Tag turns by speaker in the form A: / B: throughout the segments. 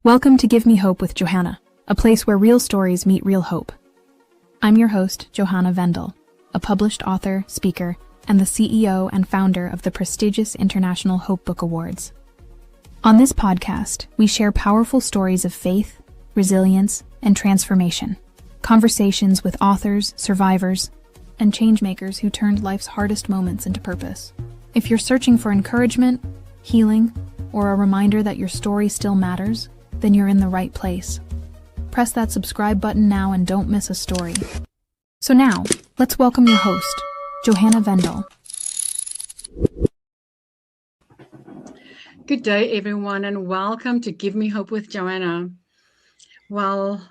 A: Welcome to Give Me Hope with Johanna, a place where real stories meet real hope. I'm your host, Johanna Vendel, a published author, speaker, and the CEO and founder of the prestigious International Hope Book Awards. On this podcast, we share powerful stories of faith, resilience, and transformation, conversations with authors, survivors, and changemakers who turned life's hardest moments into purpose. If you're searching for encouragement, healing, or a reminder that your story still matters, then you're in the right place. Press that subscribe button now and don't miss a story. So now, let's welcome your host, Johanna Vendel.
B: Good day, everyone, and welcome to Give Me Hope with Johanna. Well,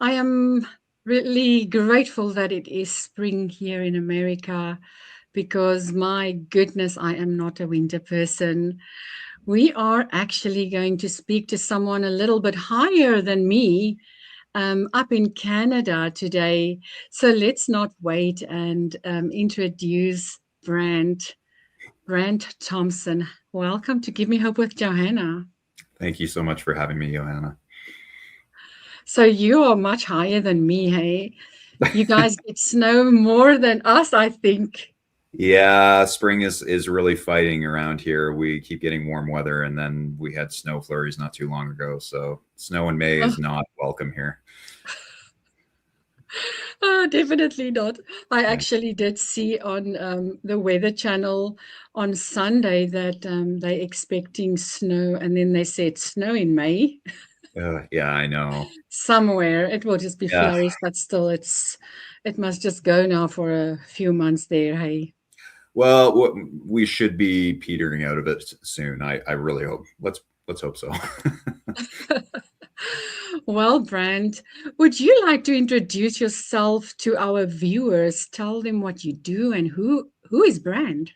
B: I am really grateful that it is spring here in America because, my goodness, I am not a winter person. We are actually going to speak to someone a little bit higher than me up in Canada today. So let's not wait and introduce Brant Thompson. Welcome to Give Me Hope with Johanna.
C: Thank you so much for having me, Johanna.
B: So you are much higher than me, hey? You guys get snow more than us, I think.
C: Yeah, spring is really fighting around here. We keep getting warm weather, and then we had snow flurries not too long ago. So snow in May is not welcome here.
B: Oh, definitely not. I actually did see on the Weather Channel on Sunday that they're expecting snow, and then they said snow in May.
C: Yeah, I know.
B: Somewhere it will just be flurries, but still, it must just go now for a few months there. Hey.
C: Well, we should be petering out of it soon. I really hope. Let's hope so.
B: Well, Brant, would you like to introduce yourself to our viewers? Tell them what you do and who is Brant?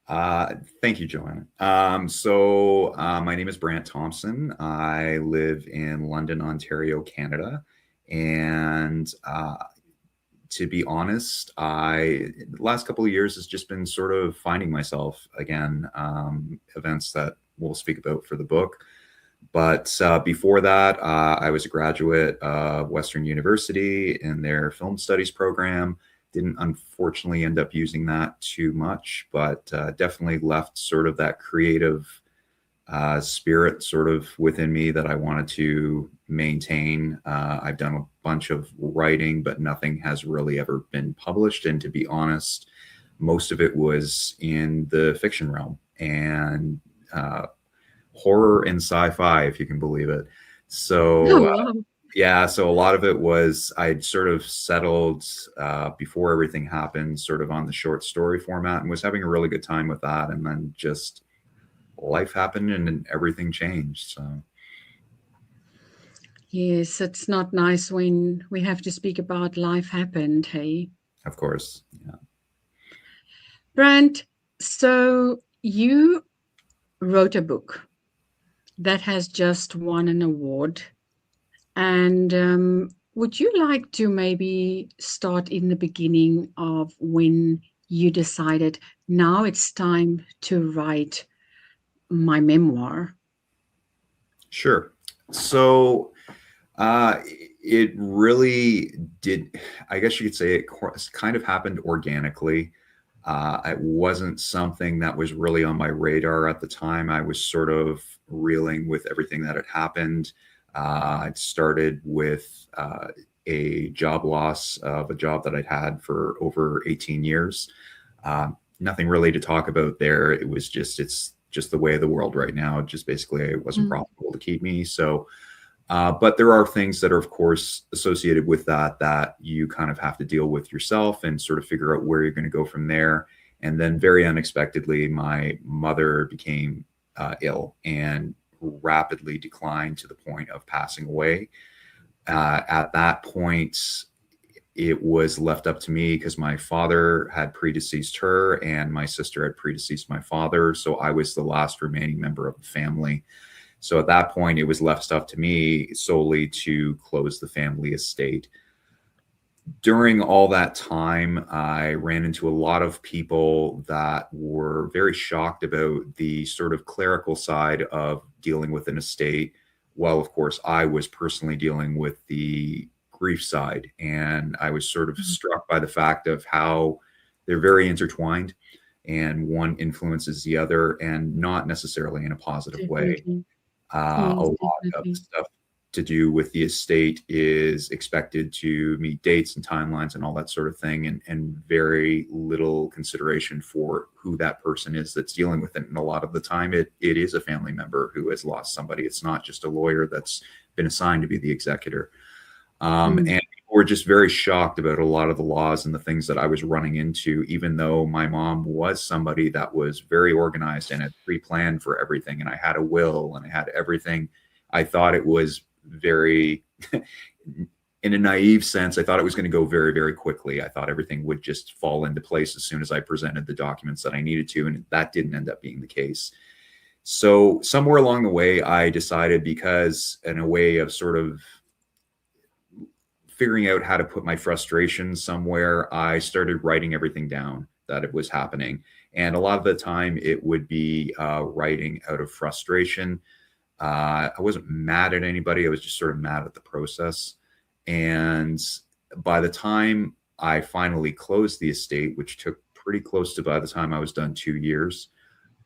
C: Thank you, Johanna. My name is Brant Thompson. I live in London, Ontario, Canada, and to be honest, the last couple of years has just been sort of finding myself again, events that we'll speak about for the book. But before that, I was a graduate of Western University in their film studies program. Didn't unfortunately end up using that too much, but definitely left sort of that creative spirit sort of within me that I wanted to maintain. I've done a bunch of writing, but nothing has really ever been published. And to be honest, most of it was in the fiction realm and horror and sci-fi, if you can believe it. So yeah, so a lot of it was I'd sort of settled before everything happened sort of on the short story format and was having a really good time with that. And then just life happened and everything changed. So
B: yes, it's not nice when we have to speak about life happened, hey?
C: Of course, yeah.
B: Brant, so you wrote a book that has just won an award. And would you like to maybe start in the beginning of when you decided now it's time to write my memoir?
C: Sure. So it really did, I guess you could say it kind of happened organically. It wasn't something that was really on my radar at the time. I was sort of reeling with everything that had happened. I'd started with a job loss of a job that I'd had for over 18 years. Nothing really to talk about there. It was it's just the way of the world right now. Just basically, it wasn't profitable to keep me. So, but there are things that are, of course, associated with that you kind of have to deal with yourself and sort of figure out where you're going to go from there. And then very unexpectedly, my mother became ill and rapidly declined to the point of passing away. At that point, it was left up to me because my father had predeceased her and my sister had predeceased my father. So I was the last remaining member of the family. So at that point, it was left up to me solely to close the family estate. During all that time, I ran into a lot of people that were very shocked about the sort of clerical side of dealing with an estate while of course I was personally dealing with the grief side. And I was sort of struck by the fact of how they're very intertwined and one influences the other, and not necessarily in a positive way.
B: Definitely.
C: A
B: Yes,
C: lot of the
B: definitely.
C: stuff to do with the estate is expected to meet dates and timelines and all that sort of thing, and very little consideration for who that person is that's dealing with it. And a lot of the time it is a family member who has lost somebody. It's not just a lawyer that's been assigned to be the executor. And people were just very shocked about a lot of the laws and the things that I was running into, even though my mom was somebody that was very organized and had pre-planned for everything. And I had a will and I had everything. I thought it was very, in a naive sense, I thought it was going to go very, very quickly. I thought everything would just fall into place as soon as I presented the documents that I needed to. And that didn't end up being the case. So somewhere along the way, I decided, because in a way of sort of figuring out how to put my frustration somewhere, I started writing everything down that it was happening. And a lot of the time it would be writing out of frustration. I wasn't mad at anybody. I was just sort of mad at the process. And by the time I finally closed the estate, which took pretty close to, by the time I was done, 2 years,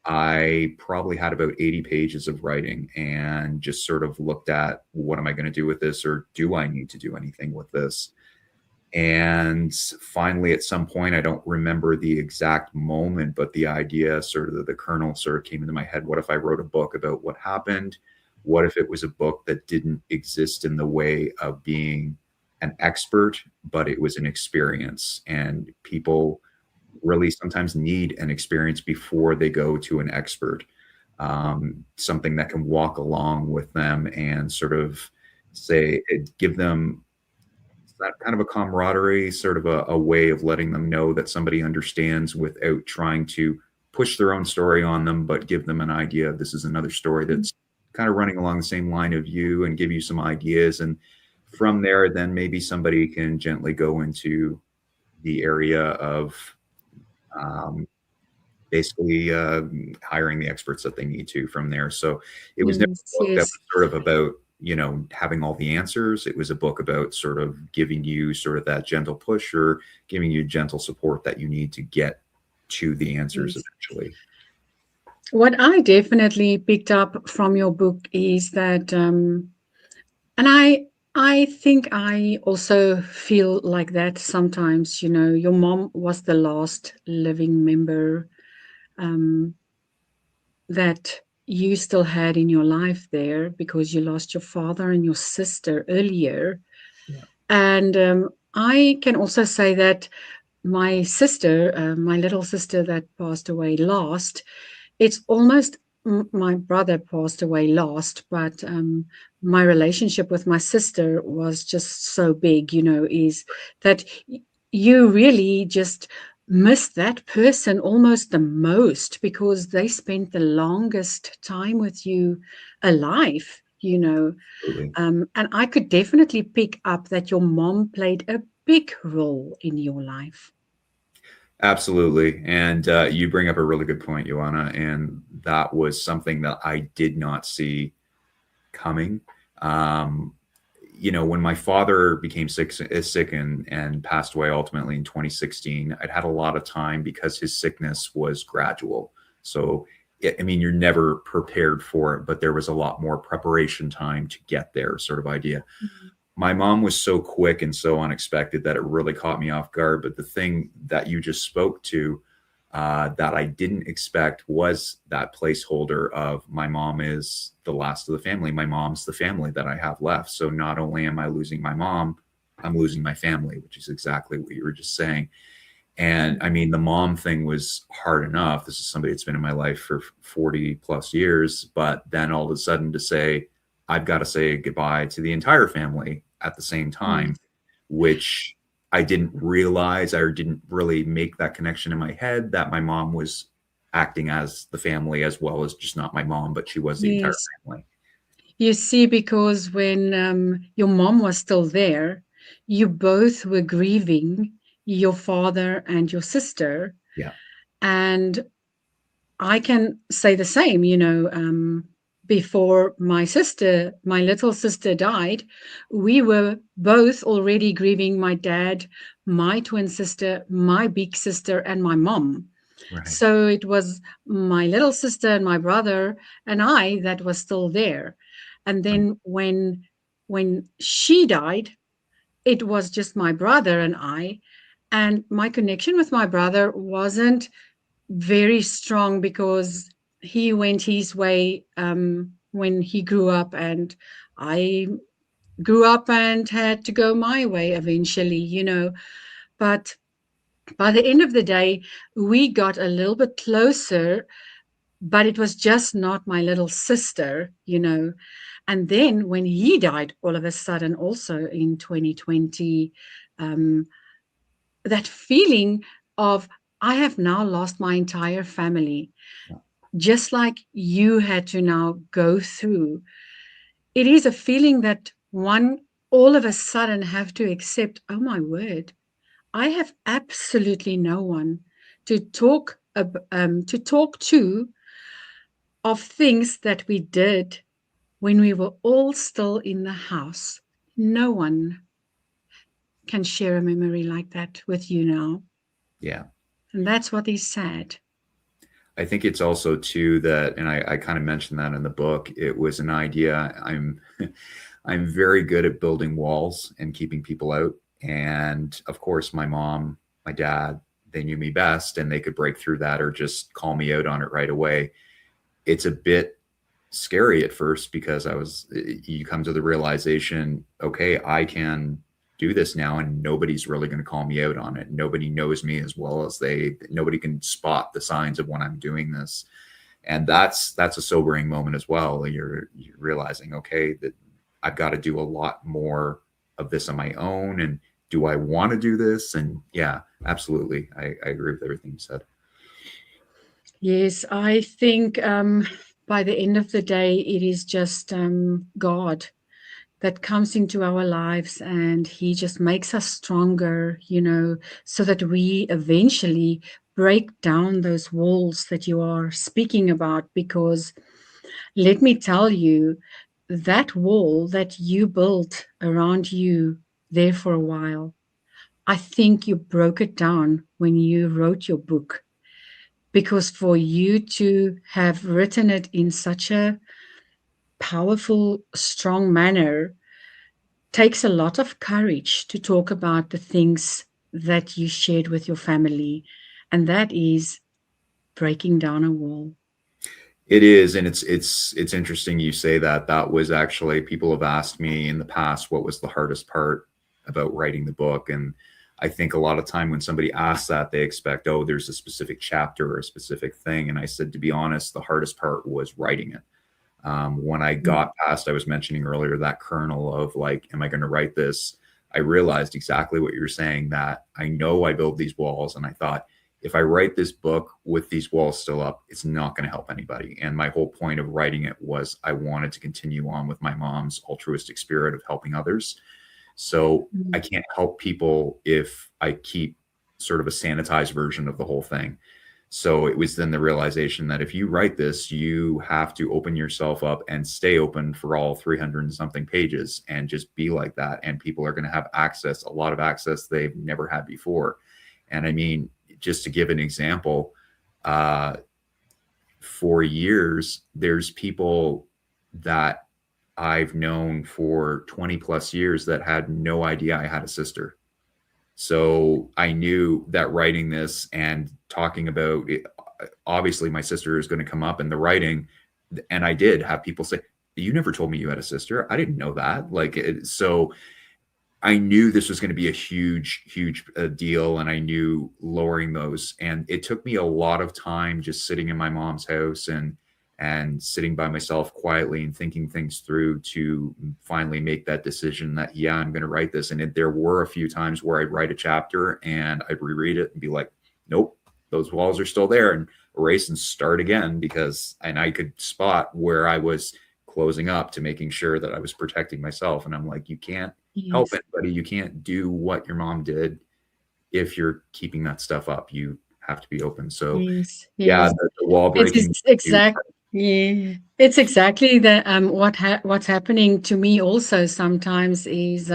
C: I probably had about 80 pages of writing, and just sort of looked at, what am I going to do with this? Or do I need to do anything with this? And finally, at some point, I don't remember the exact moment, but the idea, sort of the kernel sort of came into my head. What if I wrote a book about what happened? What if it was a book that didn't exist in the way of being an expert, but it was an experience? And people really sometimes need an experience before they go to an expert, something that can walk along with them and sort of give them that kind of a camaraderie, sort of a way of letting them know that somebody understands, without trying to push their own story on them, but give them an idea of, this is another story that's kind of running along the same line of you, and give you some ideas. And from there, then maybe somebody can gently go into the area of basically hiring the experts that they need to from there. So it was never a book that was sort of about, having all the answers. It was a book about sort of giving you sort of that gentle push, or giving you gentle support that you need to get to the answers eventually.
B: What I definitely picked up from your book is that, and I think I also feel like that sometimes. Your mom was the last living member that you still had in your life there, because you lost your father and your sister earlier.
C: Yeah.
B: And I can also say that my sister, my little sister that passed away last, it's almost, my brother passed away last, but my relationship with my sister was just so big, is that you really just miss that person almost the most, because they spent the longest time with you alive,
C: Absolutely.
B: and I could definitely pick up that your mom played a big role in your life.
C: Absolutely. And you bring up a really good point, Johanna. And that was something that I did not see coming. When my father became sick and passed away ultimately in 2016, I'd had a lot of time, because his sickness was gradual. So, you're never prepared for it, but there was a lot more preparation time to get there, sort of idea. Mm-hmm. My mom was so quick and so unexpected that it really caught me off guard. But the thing that you just spoke to, that I didn't expect, was that placeholder of, my mom is the last of the family. My mom's the family that I have left. So not only am I losing my mom, I'm losing my family, which is exactly what you were just saying. And the mom thing was hard enough. This is somebody that's been in my life for 40 plus years. But then all of a sudden to say, I've got to say goodbye to the entire family at the same time, which I didn't realize, or didn't really make that connection in my head, that my mom was acting as the family, as well as just not my mom, but she was the entire family.
B: You see, because when your mom was still there, you both were grieving your father and your sister.
C: Yeah.
B: And I can say the same, before my little sister died, we were both already grieving my dad, my twin sister, my big sister, and my mom.
C: Right.
B: So it was my little sister and my brother and I that was still there. And
C: Right.
B: then when she died, it was just my brother and I. And my connection with my brother wasn't very strong because he went his way when he grew up, and I grew up and had to go my way eventually. But by the end of the day, we got a little bit closer, but it was just not my little sister. And then when he died all of a sudden, also in 2020, um, that feeling of I have now lost my entire family, just like you had to now go through. It is a feeling that one all of a sudden have to accept, oh my word, I have absolutely no one to talk to of things that we did when we were all still in the house. No one can share a memory like that with you now.
C: Yeah.
B: And that's what is sad.
C: I think it's also too that, and I kind of mentioned that in the book, it was an idea. I'm very good at building walls and keeping people out. And of course, my mom, my dad, they knew me best and they could break through that or just call me out on it right away. It's a bit scary at first because you come to the realization, okay, I can do this now and nobody's really going to call me out on it. Nobody knows me as well as nobody can spot the signs of when I'm doing this. And that's a sobering moment as well. You're realizing, okay, that I've got to do a lot more of this on my own. And do I want to do this? And yeah, absolutely. I agree with everything you said.
B: Yes, I think by the end of the day, it is just God that comes into our lives and he just makes us stronger, so that we eventually break down those walls that you are speaking about. Because let me tell you, that wall that you built around you there for a while, I think you broke it down when you wrote your book. Because for you to have written it in such a powerful, strong manner takes a lot of courage to talk about the things that you shared with your family. And that is breaking down a wall.
C: It is, and it's interesting you say that. That was actually, people have asked me in the past what was the hardest part about writing the book, and I think a lot of time when somebody asks that, they expect, oh, there's a specific chapter or a specific thing, and I said, to be honest, the hardest part was writing it. When I got past, I was mentioning earlier, that kernel of like, am I going to write this? I realized exactly what you're saying, that I know I build these walls, and I thought, if I write this book with these walls still up, it's not going to help anybody. And my whole point of writing it was I wanted to continue on with my mom's altruistic spirit of helping others. So I can't help people if I keep sort of a sanitized version of the whole thing. So it was then the realization that if you write this, you have to open yourself up and stay open for all 300 and something pages and just be like that. And people are going to have access, a lot of access they've never had before. And I mean, just to give an example, for years, there's people that I've known for 20 plus years that had no idea I had a sister. So I knew that writing this and talking about it, obviously my sister is going to come up in the writing. And I did have people say, you never told me you had a sister. I didn't know that. So I knew this was going to be a huge, huge deal. And I knew lowering those. And it took me a lot of time just sitting in my mom's house and sitting by myself quietly and thinking things through to finally make that decision that, yeah, I'm going to write this. And there were a few times where I'd write a chapter and I'd reread it and be like, nope, those walls are still there, and erase and start again, and I could spot where I was closing up to making sure that I was protecting myself. And I'm like, you can't help anybody. You can't do what your mom did if you're keeping that stuff up. You have to be open. So
B: Yes.
C: yeah, the wall breaking.
B: Exactly. Yeah, it's exactly the what's happening to me also sometimes is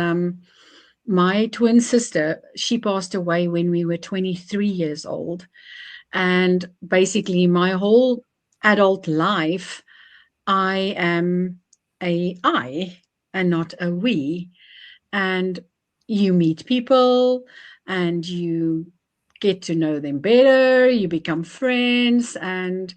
B: my twin sister, she passed away when we were 23 years old. And basically my whole adult life I am a I and not a we. And you meet people and you get to know them better, you become friends, and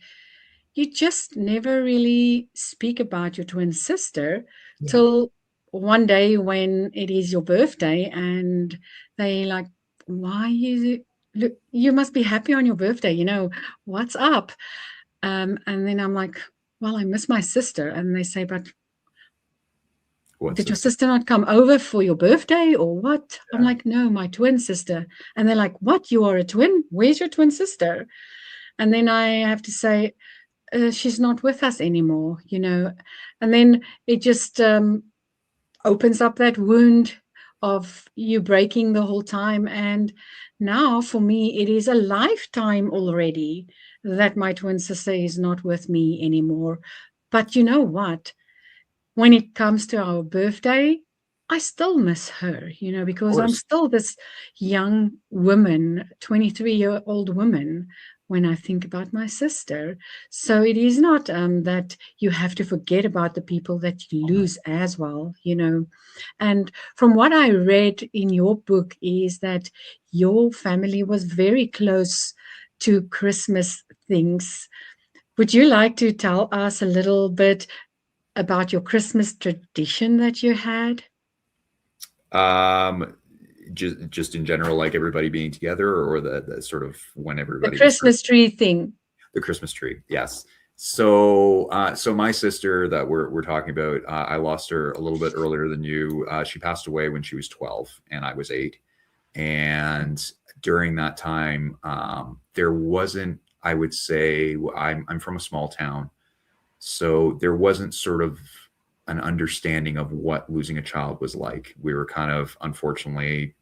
B: you just never really speak about your twin sister
C: Yeah.
B: till one day when it is your birthday and they like, why is it? Look, you must be happy on your birthday, what's up? And then I'm like, well, I miss my sister. And they say, but
C: What
B: did your
C: sister?
B: sister not come over for your birthday or what? I'm
C: Yeah.
B: like, no, my twin sister. And they're like, what? You are a twin? Where's your twin sister? And then I have to say, she's not with us anymore. And then it just opens up that wound of you breaking the whole time. And now for me, it is a lifetime already that my twin sister is not with me anymore. But you know what? When it comes to our birthday, I still miss her,
C: Of
B: because I'm
C: course.
B: still this young woman, 23-year-old woman, when I think about my sister. So it is not that you have to forget about the people that you lose as well. And from what I read in your book, is that your family was very close to Christmas things. Would you like to tell us a little bit about your Christmas tradition that you had?
C: Um, just in general, like everybody being together, or the sort of when
B: The
C: everybody was
B: Christmas tree thing.
C: the Christmas tree. Yes. So my sister that we're talking about, I lost her a little bit earlier than you. She passed away when she was 12, and I was 8. And during that time, there wasn't. I would say I'm from a small town, so there wasn't sort of an understanding of what losing a child was like. We were kind of, unfortunately,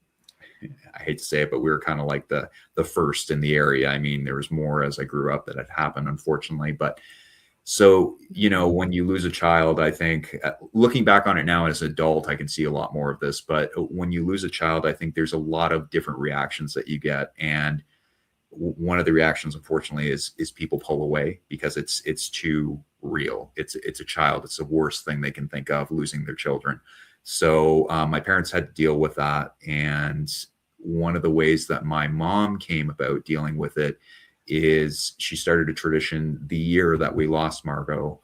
C: I hate to say it, but we were kind of like the first in the area. I mean, there was more as I grew up that had happened, unfortunately. But so, when you lose a child, I think looking back on it now as an adult, I can see a lot more of this. But when you lose a child, I think there's a lot of different reactions that you get. And one of the reactions, unfortunately, is people pull away because it's too real. It's a child. It's the worst thing they can think of, losing their children. So my parents had to deal with that, and one of the ways that my mom came about dealing with it is she started a tradition the year that we lost Margot,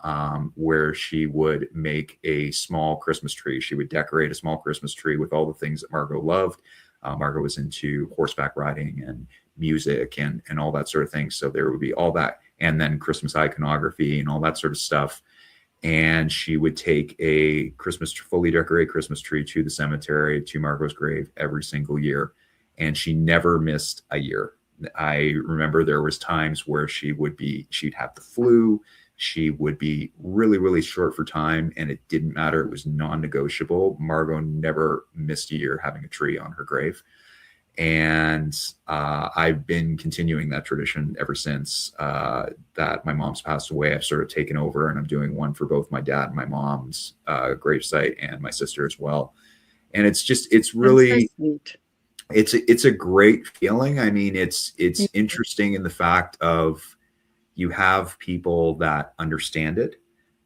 C: where she would make a small Christmas tree. She would decorate a small Christmas tree with all the things that Margot loved. Margot was into horseback riding and music and all that sort of thing. So there would be all that, and then Christmas iconography and all that sort of stuff. And she would take a fully decorated Christmas tree to the cemetery, to Margot's grave every single year. And she never missed a year. I remember there was times where she'd have the flu. She would be really, really short for time, and it didn't matter. It was non-negotiable. Margot never missed a year having a tree on her grave. And I've been continuing that tradition ever since that my mom's passed away. I've sort of taken over, and I'm doing one for both my dad and my mom's gravesite, and my sister as well. And it's
B: That's so
C: really,
B: sweet.
C: it's a great feeling. I mean, it's interesting in the fact of you have people that understand it,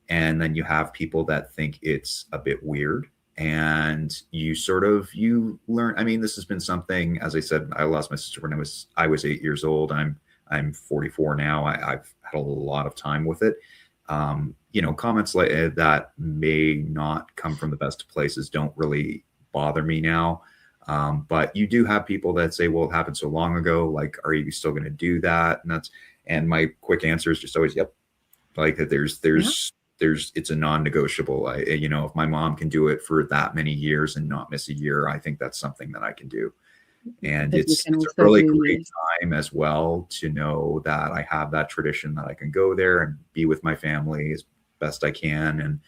C: and then you have people that think it's a bit weird, and you learn. I mean, this has been something, as I said, I lost my sister when I was 8 years old. I'm 44 now. I've had a lot of time with it. Comments like that may not come from the best of places don't really bother me now. But you do have people that say, well, it happened so long ago, like, are you still going to do that? And my quick answer is just always, yep. Like that
B: Yeah,
C: it's a non-negotiable. If my mom can do it for that many years and not miss a year, I think that's something that I can do. And
B: that you
C: it's
B: can
C: a
B: also
C: really
B: do,
C: great
B: yes.
C: time as well to know that I have that tradition, that I can go there and be with my family as best I can,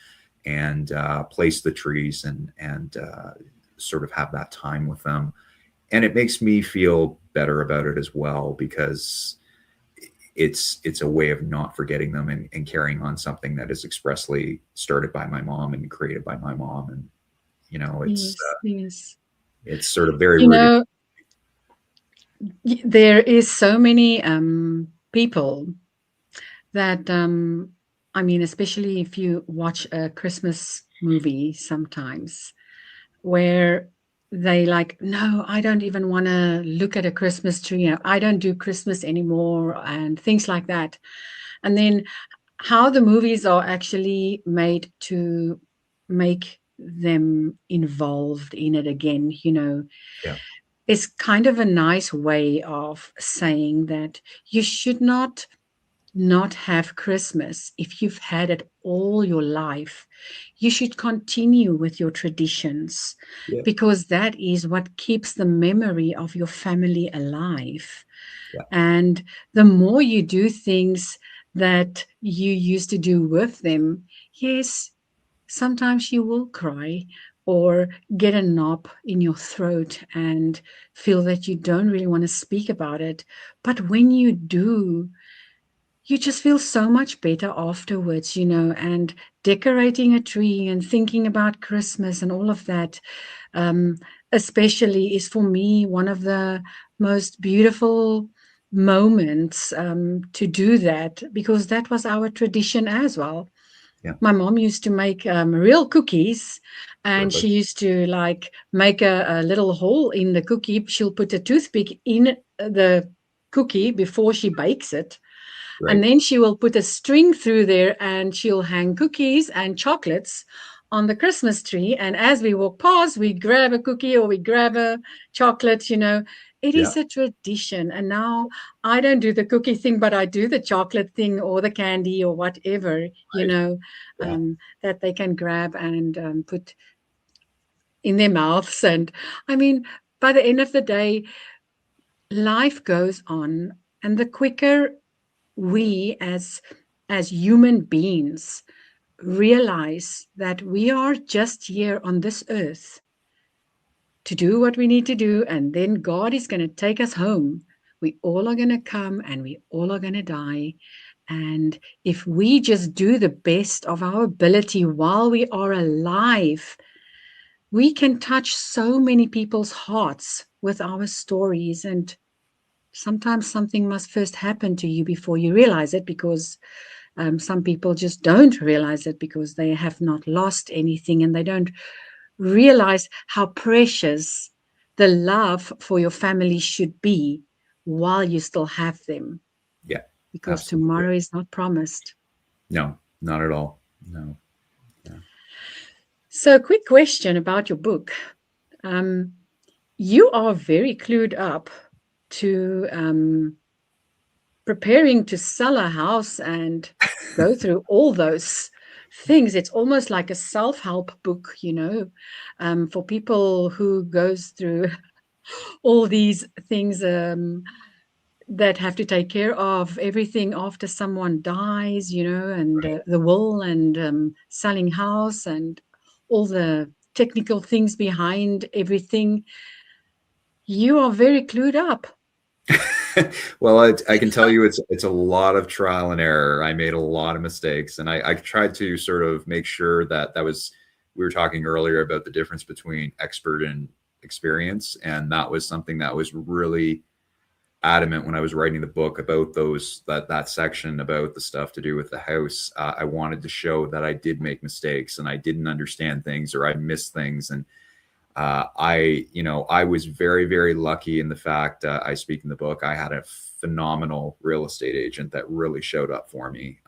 C: and place the trees and sort of have that time with them. And it makes me feel better about it as well, because it's a way of not forgetting them and carrying on something that is expressly started by my mom and created by my mom. And, you know,
B: Yes, yes.
C: it's sort of very
B: You
C: rooted.
B: know, there is so many people that I mean, especially if you watch a Christmas movie sometimes, where they like, no, I don't even want to look at a Christmas tree. I don't do Christmas anymore, and things like that. And then how the movies are actually made to make them involved in it again, you know,
C: Yeah.
B: is kind of a nice way of saying that you should not have Christmas if you've had it all your life. You should continue with your traditions,
C: Yeah.
B: because that is what keeps the memory of your family alive.
C: Yeah.
B: And the more you do things that you used to do with them, yes, sometimes you will cry or get a knob in your throat and feel that you don't really want to speak about it. But when you do, you just feel so much better afterwards, you know, and decorating a tree and thinking about Christmas and all of that, um, especially, is for me one of the most beautiful moments to do that, because that was our tradition as well.
C: Yeah.
B: My mom used to make real cookies, and she
C: Perfect.
B: used to like make a little hole in the cookie. She'll put a toothpick in the cookie before she bakes it, and
C: Right.
B: then she will put a string through there, and she'll hang cookies and chocolates on the Christmas tree. And as we walk past, we grab a cookie or we grab a chocolate, you know. It
C: Yeah.
B: is a tradition. And now I don't do the cookie thing, but I do the chocolate thing or the candy or whatever, you
C: Right.
B: know,
C: Yeah.
B: that they can grab and put in their mouths. And I mean, by the end of the day, life goes on. And the quicker we as human beings realize that we are just here on this earth to do what we need to do, and then God is going to take us home. We all are going to come and we all are going to die. And if we just do the best of our ability while we are alive, we can touch so many people's hearts with our stories. And sometimes something must first happen to you before you realize it, because some people just don't realize it because they have not lost anything, and they don't realize how precious the love for your family should be while you still have them,
C: Yeah.
B: because
C: Absolutely.
B: tomorrow is not promised.
C: No, not at all. No. Yeah.
B: So, quick question about your book. Um, you are very clued up to preparing to sell a house and go through all those things. It's almost like a self-help book, you know, for people who goes through all these things that have to take care of everything after someone dies, you know, and
C: Right.
B: the will and selling house and all the technical things behind everything. You are very clued up.
C: Well, I can tell you it's a lot of trial and error. I made a lot of mistakes, and I tried to sort of make sure that was, we were talking earlier about the difference between expert and experience, and that was something that was really adamant when I was writing the book about that section about the stuff to do with the house. I wanted to show that I did make mistakes and I didn't understand things or I missed things. And I was very, very lucky in the fact, I speak in the book, I had a phenomenal real estate agent that really showed up for me,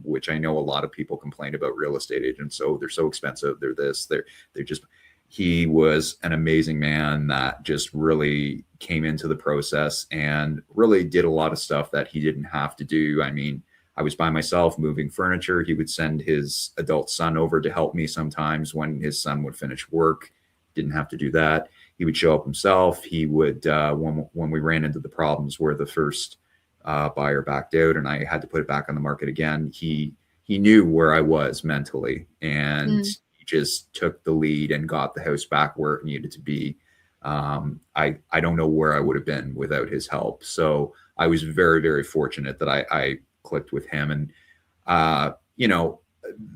C: which I know a lot of people complain about real estate agents. So they're so expensive. They're just, he was an amazing man that just really came into the process and really did a lot of stuff that he didn't have to do. I mean, I was by myself moving furniture. He would send his adult son over to help me sometimes when his son would finish work. Didn't have to do that. He would show up himself. He would, when we ran into the problems where the first buyer backed out and I had to put it back on the market again, he knew where I was mentally, and he just took the lead and got the house back where it needed to be. I don't know where I would have been without his help. So I was very, very fortunate that I clicked with him. And,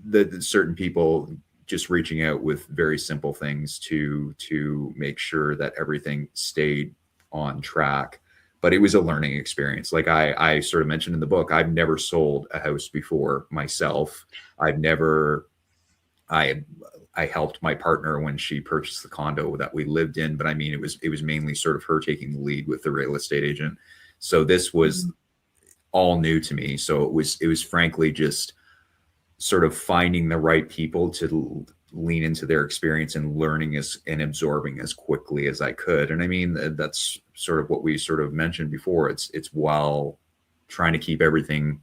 C: the certain people just reaching out with very simple things to make sure that everything stayed on track. But it was a learning experience. Like I sort of mentioned in the book, I've never sold a house before myself. I helped my partner when she purchased the condo that we lived in, but I mean, it was mainly sort of her taking the lead with the real estate agent. So this was all new to me. So it was frankly just sort of finding the right people to lean into their experience and learning and absorbing as quickly as I could. And I mean, that's sort of what we sort of mentioned before. It's while trying to keep everything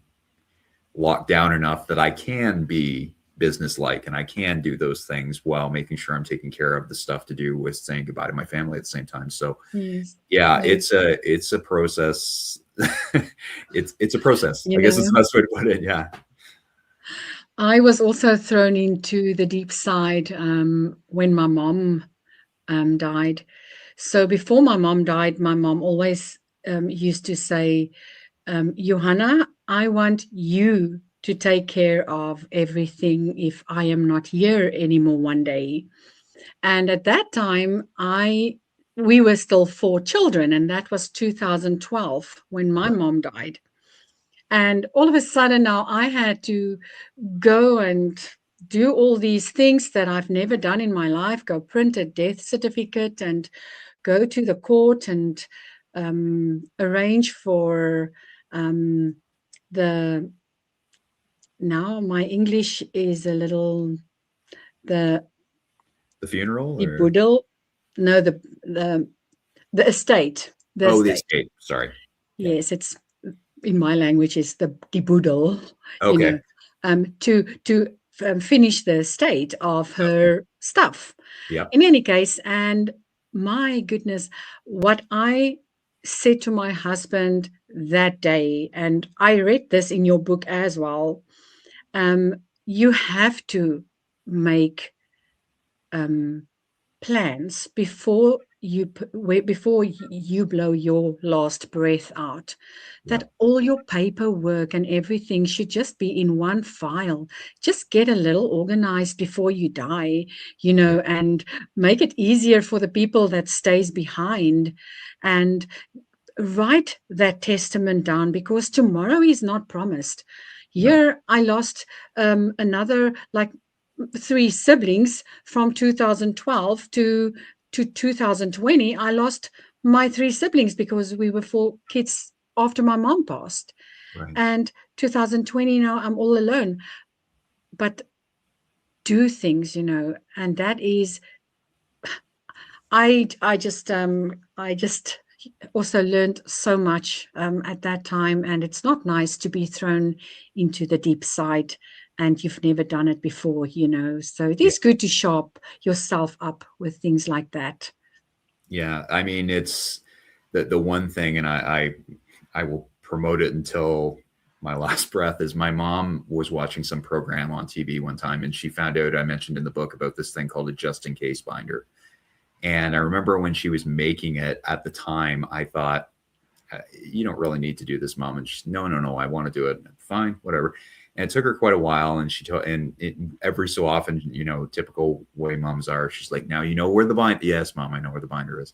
C: locked down enough that I can be business-like and I can do those things while making sure I'm taking care of the stuff to do with saying goodbye to my family at the same time. So yeah, it's a process. it's a process. I guess it's the best way to put it. Yeah.
B: I was also thrown into the deep side when my mom died. So before my mom died, my mom always used to say, Johanna, I want you to take care of everything if I am not here anymore one day. And at that time, we were still 4 children, and that was 2012 when my mom died. And all of a sudden now I had to go and do all these things that I've never done in my life, go print a death certificate and go to the court and arrange for now my English is a little, the
C: funeral,
B: the boedel, no, the estate.
C: The estate. Sorry.
B: Yes, it's in my language is the boedel.
C: Okay.
B: To finish the estate of her stuff.
C: Yeah.
B: In any case, and my goodness, what I said to my husband that day, and I read this in your book as well, you have to make plans before you blow your last breath out, that all your paperwork and everything should just be in one file. Just get a little organized before you die, and make it easier for the people that stays behind, and write that testament down, because tomorrow is not promised. Here I lost another 3 siblings from 2012 to 2020. I lost my 3 siblings because we were 4 kids after my mom passed.
C: Right.
B: And 2020 now I'm all alone. But do things, and that is, I just also learned so much at that time, and it's not nice to be thrown into the deep side and you've never done it before, so it is good to sharp yourself up with things like that.
C: Yeah, I mean, it's the one thing, and I will promote it until my last breath, is my mom was watching some program on TV one time, and she found out, I mentioned in the book, about this thing called a just-in-case binder. And I remember when she was making it at the time, I thought, you don't really need to do this, Mom. And she's, no, I want to do it. Fine, whatever. And it took her quite a while. And every so often, typical way moms are, she's like, now you know where the binder, yes, Mom, I know where the binder is.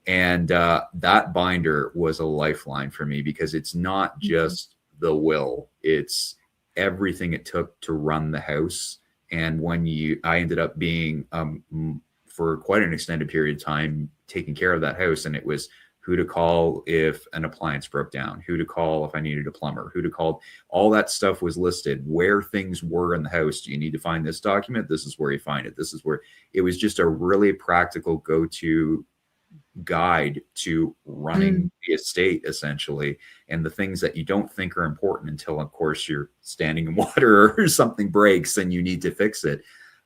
C: And that binder was a lifeline for me, because it's not just the will, it's everything it took to run the house. And I ended up being, for quite an extended period of time, taking care of that house. And it was who to call if an appliance broke down, who to call if I needed a plumber, who to call. All that stuff was listed, where things were in the house. Do you need to find this document? This is where you find it. This is where. It was just a really practical go-to guide to running the estate, essentially, and the things that you don't think are important until, of course, you're standing in water or something breaks and you need to fix it.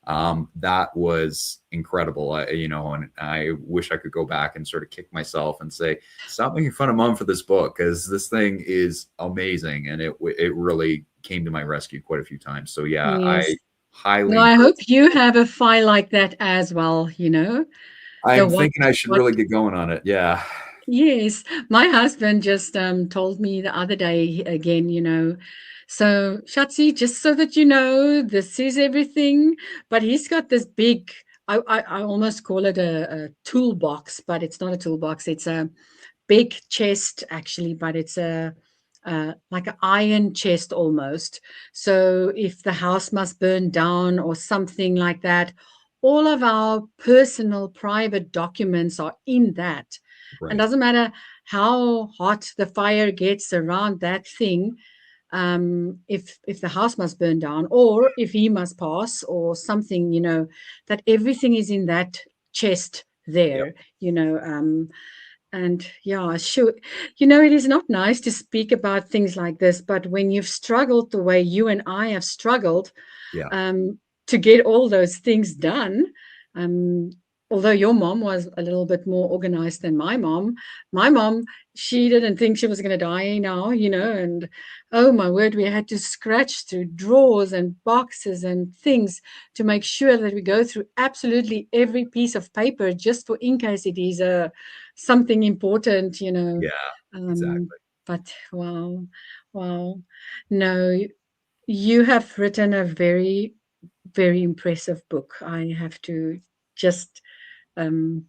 C: That was incredible, and I wish I could go back and sort of kick myself and say, stop making fun of Mom for this book, because this thing is amazing. And it really came to my rescue quite a few times. So yeah,
B: yes.
C: I highly.
B: No, I hope you have a file like that as well,
C: I'm thinking I should really get going on it. Yeah.
B: Yes, my husband just told me the other day again, so Shatsi, just so that you know, this is everything. But he's got this big, I almost call it a toolbox, but it's not a toolbox. It's a big chest actually, but it's like an iron chest almost. So if the house must burn down or something like that, all of our personal private documents are in that. And
C: Right.
B: doesn't matter how hot the fire gets around that thing, if the house must burn down or if he must pass or something, that everything is in that chest
C: Yep.
B: there, and yeah, sure. It is not nice to speak about things like this, but when you've struggled the way you and I have struggled,
C: Yeah.
B: um, to get all those things done, um, although your mom was a little bit more organized than my mom, she didn't think she was going to die now, and oh my word, we had to scratch through drawers and boxes and things to make sure that we go through absolutely every piece of paper just for in case it is something important,
C: Yeah.
B: um,
C: Exactly.
B: but wow, wow. No, you have written a very, very impressive book. I have to just um,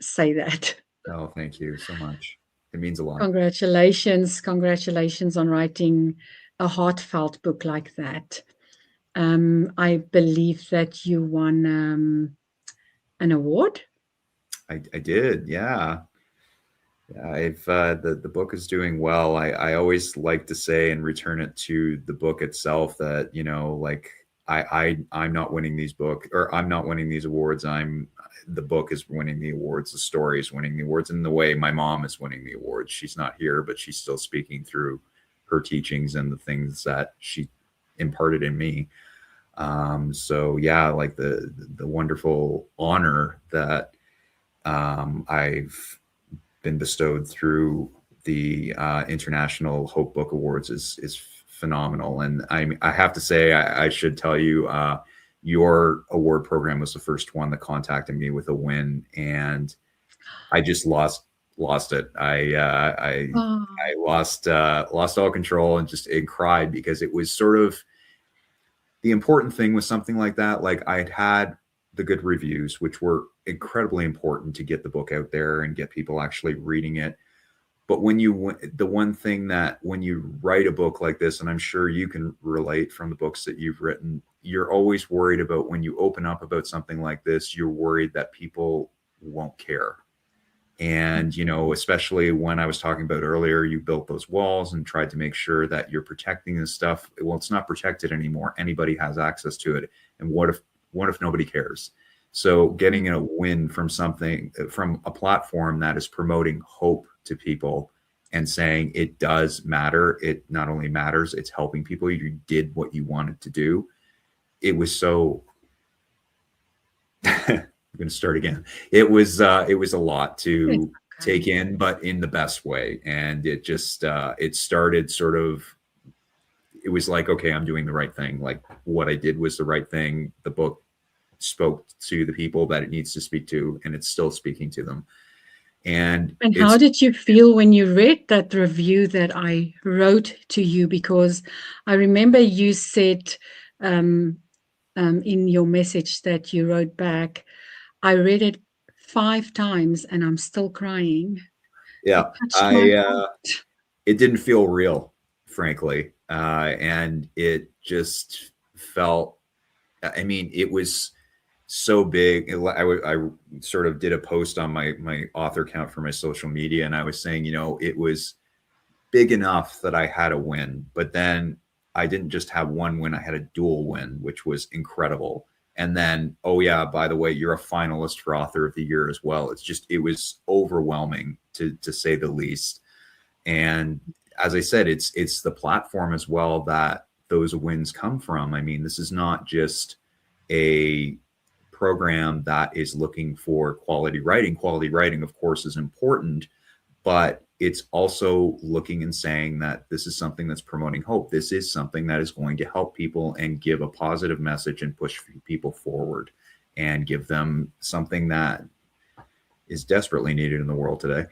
B: say that.
C: Oh, thank you so much. It means a lot.
B: Congratulations. Congratulations on writing a heartfelt book like that. I believe that you won an award.
C: I did. Yeah. Yeah, I've the book is doing well. I always like to say and return it to the book itself that, like I'm not winning these book or I'm not winning these awards. The book is winning the awards, the story is winning the awards, in the way my mom is winning the awards. She's not here, but she's still speaking through her teachings and the things that she imparted in me. So yeah, like the wonderful honor that I've been bestowed through the International Hope Book Awards is phenomenal. And I have to say, I should tell you, your award program was the first one that contacted me with a win, and I just lost it.
B: Oh,
C: I lost all control and just cried, because it was sort of the important thing with something like that. Like, I had the good reviews, which were incredibly important to get the book out there and get people actually reading it. But the one thing that when you write a book like this, and I'm sure you can relate from the books that you've written, you're always worried about, when you open up about something like this, you're worried that people won't care. And, especially when I was talking about earlier, you built those walls and tried to make sure that you're protecting this stuff. Well, it's not protected anymore. Anybody has access to it. And what if nobody cares? So getting a win from a platform that is promoting hope to people and saying it does matter. It not only matters, it's helping people. You did what you wanted to do. It was so I'm going to start again. It was a lot
B: it's
C: to take
B: okay.
C: in, but in the best way. And it just it started sort of. It was like, okay, I'm doing the right thing. Like, what I did was the right thing. The book spoke to the people that it needs to speak to, and it's still speaking to them. And
B: And how
C: it's
B: did you feel when you read that review that I wrote to you? Because I remember you said um, in your message that you wrote back, I read it 5 times and I'm still crying.
C: yeah,
B: It touched my
C: I
B: heart.
C: it didn't feel real, frankly, and it just felt. I mean, it was so big. I sort of did a post on my author account for my social media, and I was saying, it was big enough that I had a win, but then I didn't just have one win; I had a dual win, which was incredible. And then, oh yeah, by the way, you're a finalist for Author of the Year as well. It was overwhelming, to say the least. And as I said, it's the platform as well that those wins come from. I mean, this is not just a program that is looking for quality writing. Quality writing, of course, is important, but it's also looking and saying that this is something that's promoting hope. This is something that is going to help people and give a positive message and push people forward and give them something that is desperately needed in the world today.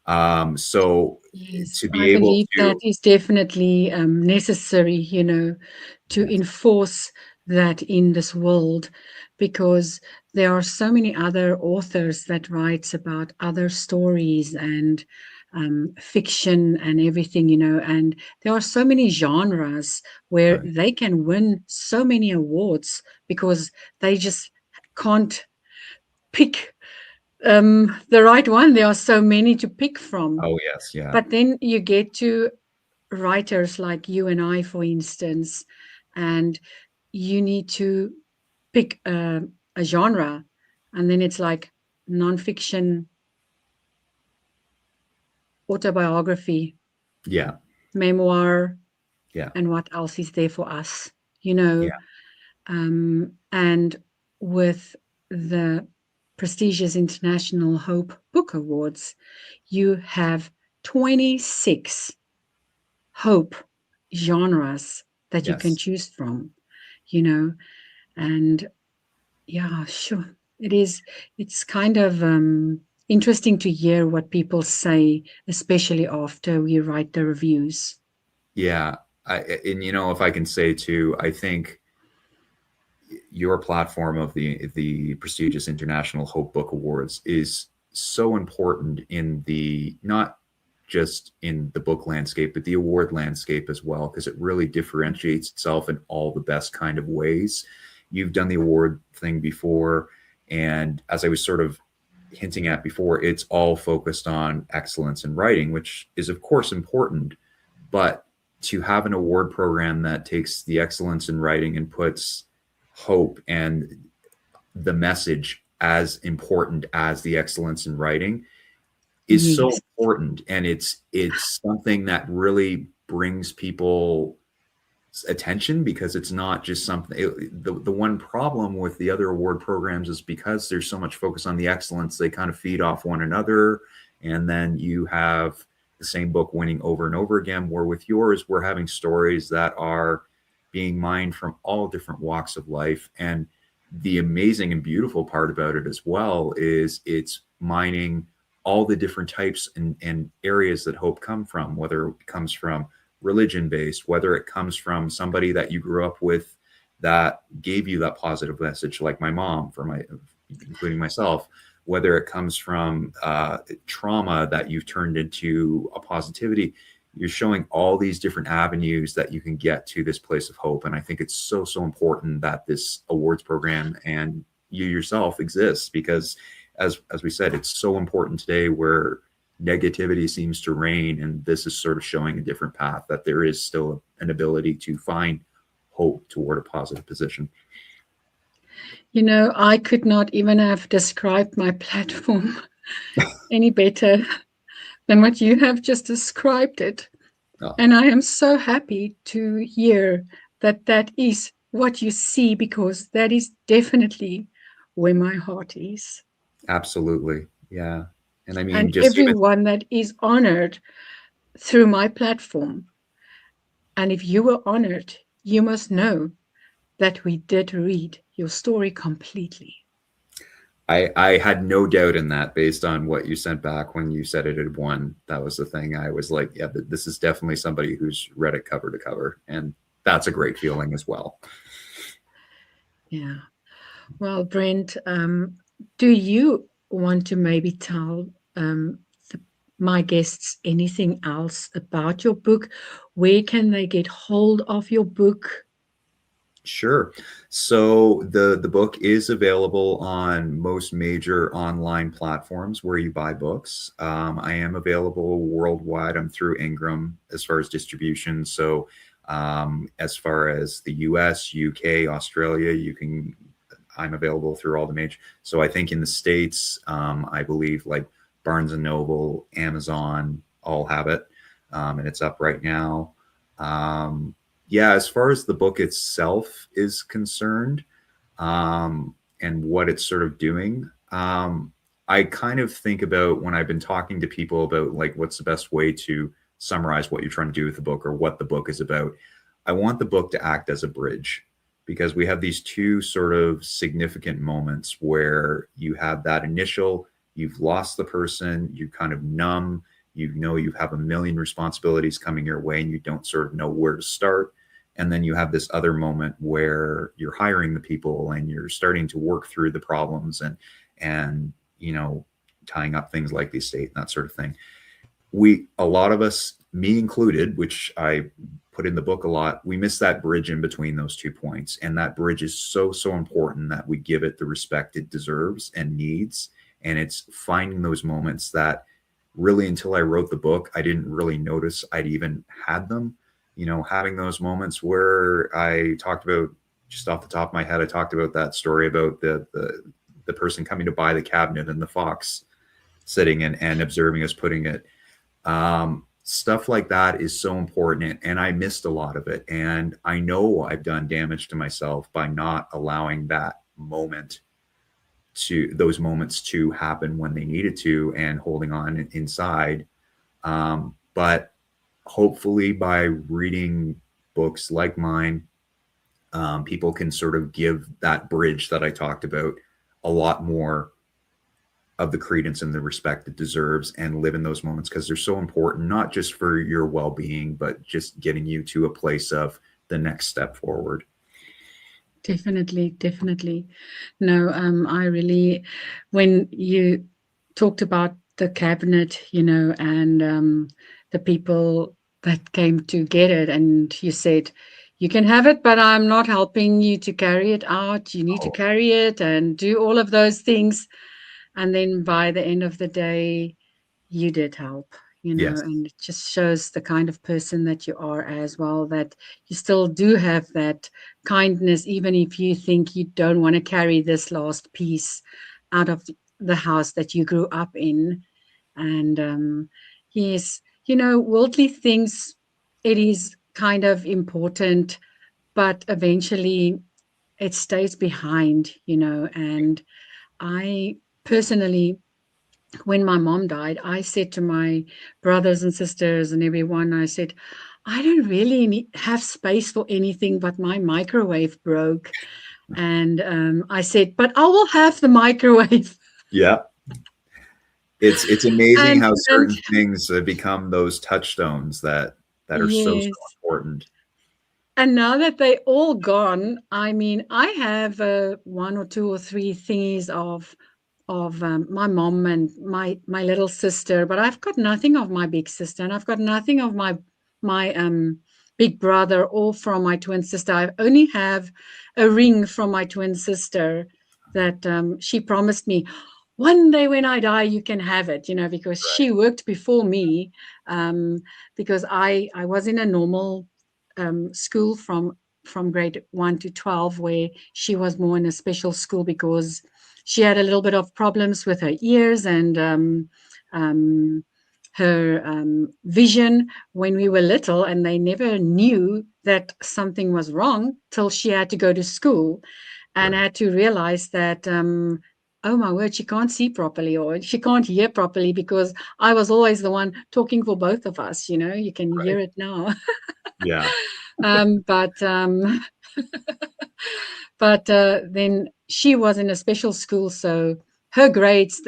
C: So
B: Yes,
C: to
B: I
C: be able
B: believe that
C: to,
B: is definitely necessary, to
C: yes,
B: enforce that in this world, because there are so many other authors that writes about other stories and fiction and everything, and there are so many genres where
C: right,
B: they can win so many awards because they just can't pick the right one. There are so many to pick from.
C: oh yes, yeah,
B: But then you get to writers like you and I, for instance, and you need to pick a genre, and then it's like nonfiction, autobiography,
C: yeah,
B: memoir,
C: yeah,
B: and what else is there for us,
C: yeah,
B: and with the prestigious International Hope Book Awards, you have 26 hope genres that you can
C: yes.
B: choose from, you know, and yeah, sure. It's kind of interesting to hear what people say, especially after we write the reviews.
C: Yeah. And if I can say too, I think your platform of the prestigious International Hope Book Awards is so important in the not just in the book landscape, but the award landscape as well, because it really differentiates itself in all the best kind of ways. You've done the award thing before, and as I was sort of hinting at before, it's all focused on excellence in writing, which is of course important, but to have an award program that takes the excellence in writing and puts hope and the message as important as the excellence in writing is so
B: Yes,
C: important, and it's something that really brings people attention, because it's not just something the one problem with the other award programs is because there's so much focus on the excellence, they kind of feed off one another, and then you have the same book winning over and over again, where with yours we're having stories that are being mined from all different walks of life. And the amazing and beautiful part about it as well is it's mining all the different types and areas that hope come from, whether it comes from religion based, whether it comes from somebody that you grew up with that gave you that positive message, like my mom, including myself, whether it comes from trauma that you've turned into a positivity. You're showing all these different avenues that you can get to this place of hope. And I think it's so, so important that this awards program and you yourself exists, because as we said, it's so important today where negativity seems to reign, and this is sort of showing a different path, that there is still an ability to find hope toward a positive position.
B: I could not even have described my platform any better than what you have just described it.
C: Oh,
B: And I am so happy to hear that that is what you see, because that is definitely where my heart is.
C: absolutely, yeah. And I mean,
B: And
C: just even,
B: everyone that is honored through my platform. And if you were honored, you must know that we did read your story completely.
C: I had no doubt in that based on what you sent back when you said it had won. That was the thing. I was like, yeah, this is definitely somebody who's read it cover to cover, and that's a great feeling as well.
B: Yeah. Well, Brent, do you want to maybe tell the, my guests anything else about your book? Where can they get hold of your book?
C: Sure. So the book is available on most major online platforms where you buy books. I am available worldwide. I'm through Ingram as far as distribution. So as far as the US, UK, Australia, I'm available through all the major. So I think in the States, I believe like Barnes and Noble, Amazon, all have it, and it's up right now. Yeah, as far as the book itself is concerned, and what it's sort of doing, I kind of think about when I've been talking to people about like what's the best way to summarize what you're trying to do with the book or what the book is about. I want the book to act as a bridge, because we have these two sort of significant moments where you have that initial, you've lost the person, you kind of numb, you have a million responsibilities coming your way and you don't sort of know where to start. And then you have this other moment where you're hiring the people and you're starting to work through the problems and tying up things like the estate and that sort of thing. A lot of us, me included, which I put in the book a lot, we miss that bridge in between those 2 points. And that bridge is so important that we give it the respect it deserves and needs. And it's finding those moments that really, until I wrote the book, I didn't really notice I'd even had them. Having those moments where I talked about, just off the top of my head, I talked about that story about the person coming to buy the cabinet and the fox sitting and observing us putting it. Stuff like that is so important, and I missed a lot of it. And I know I've done damage to myself by not allowing those moments to happen when they needed to, and holding on inside. But hopefully by reading books like mine, people can sort of give that bridge that I talked about a lot more of the credence and the respect it deserves, and live in those moments, because they're so important, not just for your well-being, but just getting you to a place of the next step forward.
B: Definitely. No, I really, when you talked about the cabinet, and the people that came to get it, and you said, you can have it, but I'm not helping you to carry it out. You need to carry it and do all of those things. And then by the end of the day, you did help,
C: Yes.
B: and it just shows the kind of person that you are as well, that you still do have that kindness, even if you think you don't want to carry this last piece out of the house that you grew up in. And yes, worldly things, it is kind of important, but eventually it stays behind, and I personally, when my mom died, I said to my brothers and sisters and everyone, I said, I don't really have space for anything, but my microwave broke. And I said, but I will have the microwave.
C: Yeah. It's amazing how certain things become those touchstones that are so important.
B: And now that they're all gone, I mean, I have 1 or 2 or 3 thingies of my mom and my little sister, but I've got nothing of my big sister, and I've got nothing of my big brother or from my twin sister. I only have a ring from my twin sister that she promised me, one day when I die, you can have it, because she worked before me, because I was in a normal school from grade 1 to 12, where she was more in a special school because she had a little bit of problems with her ears and her vision when we were little, and they never knew that something was wrong till she had to go to school and had to realize that, oh my word, she can't see properly or she can't hear properly, because I was always the one talking for both of us. You can hear it now.
C: Yeah.
B: But then she was in a special school, so her grades,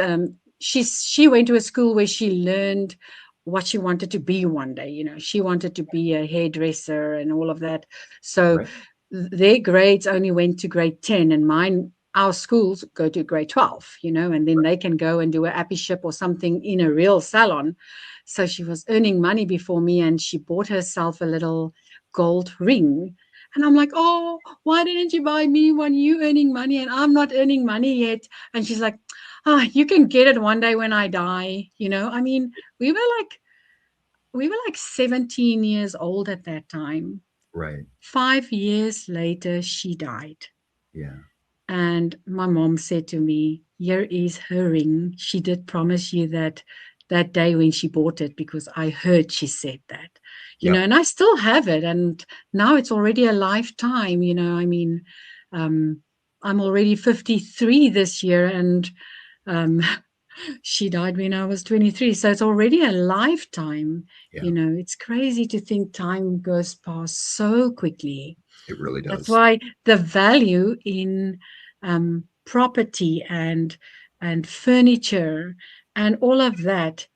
B: she went to a school where she learned what she wanted to be one day. She wanted to be a hairdresser and all of that. So their grades only went to grade 10, and our schools go to grade 12, and then they can go and do an apprenticeship or something in a real salon. So she was earning money before me, and she bought herself a little gold ring. And I'm like, oh, why didn't you buy me one? You earning money and I'm not earning money yet. And she's like, you can get it one day when I die. I mean, we were like 17 years old at that time.
C: Right.
B: 5 years later, she died.
C: Yeah.
B: And my mom said to me, here is her ring. She did promise you that day when she bought it, because I heard she said that, and I still have it. And now it's already a lifetime, I mean, I'm already 53 this year, and she died when I was 23. So it's already a lifetime. It's crazy to think time goes past so quickly.
C: It really does.
B: That's why the value in property and furniture and all of that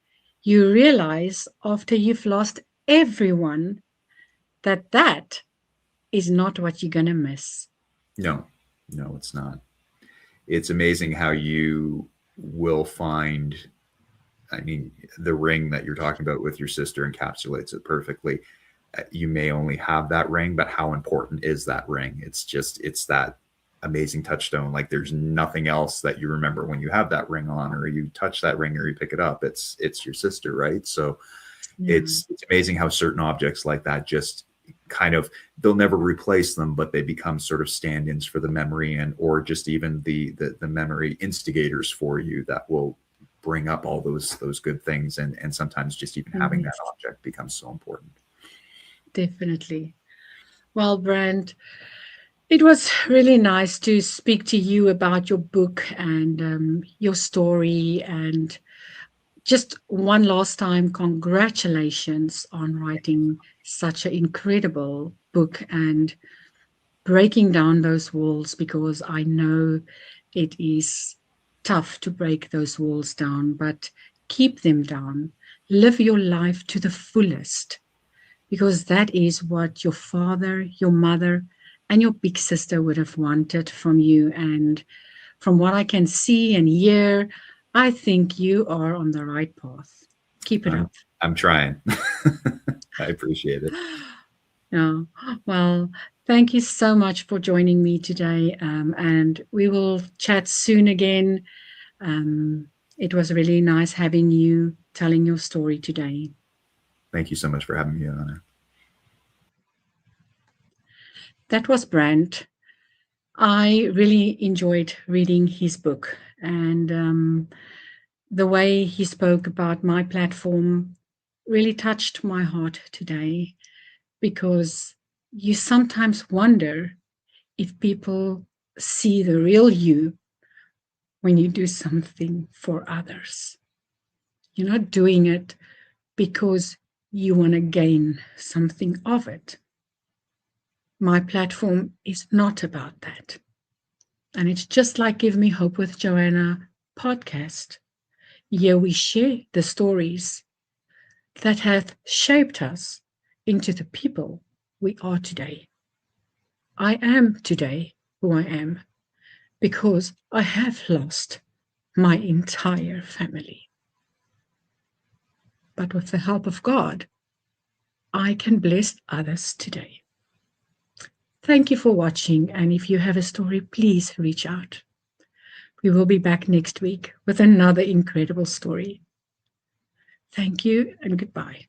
B: you realize after you've lost everyone that that is not what you're going to miss.
C: No, no, it's not. It's amazing how you will find, I mean, the ring that you're talking about with your sister encapsulates it perfectly. You may only have that ring, but how important is that ring? It's that amazing touchstone. Like there's nothing else that you remember when you have that ring on, or you touch that ring, or you pick it up. It's your sister, right? So it's amazing how certain objects like that just kind of, they'll never replace them, but they become sort of stand-ins for the memory, and or just even the memory instigators for you that will bring up all those good things, and sometimes just even having that object becomes so important.
B: Definitely. Well, Brant, it was really nice to speak to you about your book and your story. And just one last time, congratulations on writing such an incredible book and breaking down those walls, because I know it is tough to break those walls down, but keep them down. Live your life to the fullest, because that is what your father, your mother, and your big sister would have wanted from you. And from what I can see and hear, I think you are on the right path. Keep it up.
C: I'm trying. I appreciate it.
B: Yeah. Well, thank you so much for joining me today. And we will chat soon again. It was really nice having you telling your story today.
C: Thank you so much for having me on.
B: That was Brant. I really enjoyed reading his book, and the way he spoke about my platform really touched my heart today, because you sometimes wonder if people see the real you when you do something for others. You're not doing it because you want to gain something of it. My platform is not about that. And it's just like Give Me Hope with Johanna podcast. Here we share the stories that have shaped us into the people we are today. I am today who I am because I have lost my entire family. But with the help of God, I can bless others today. Thank you for watching, and if you have a story, please reach out. We will be back next week with another incredible story. Thank you and goodbye.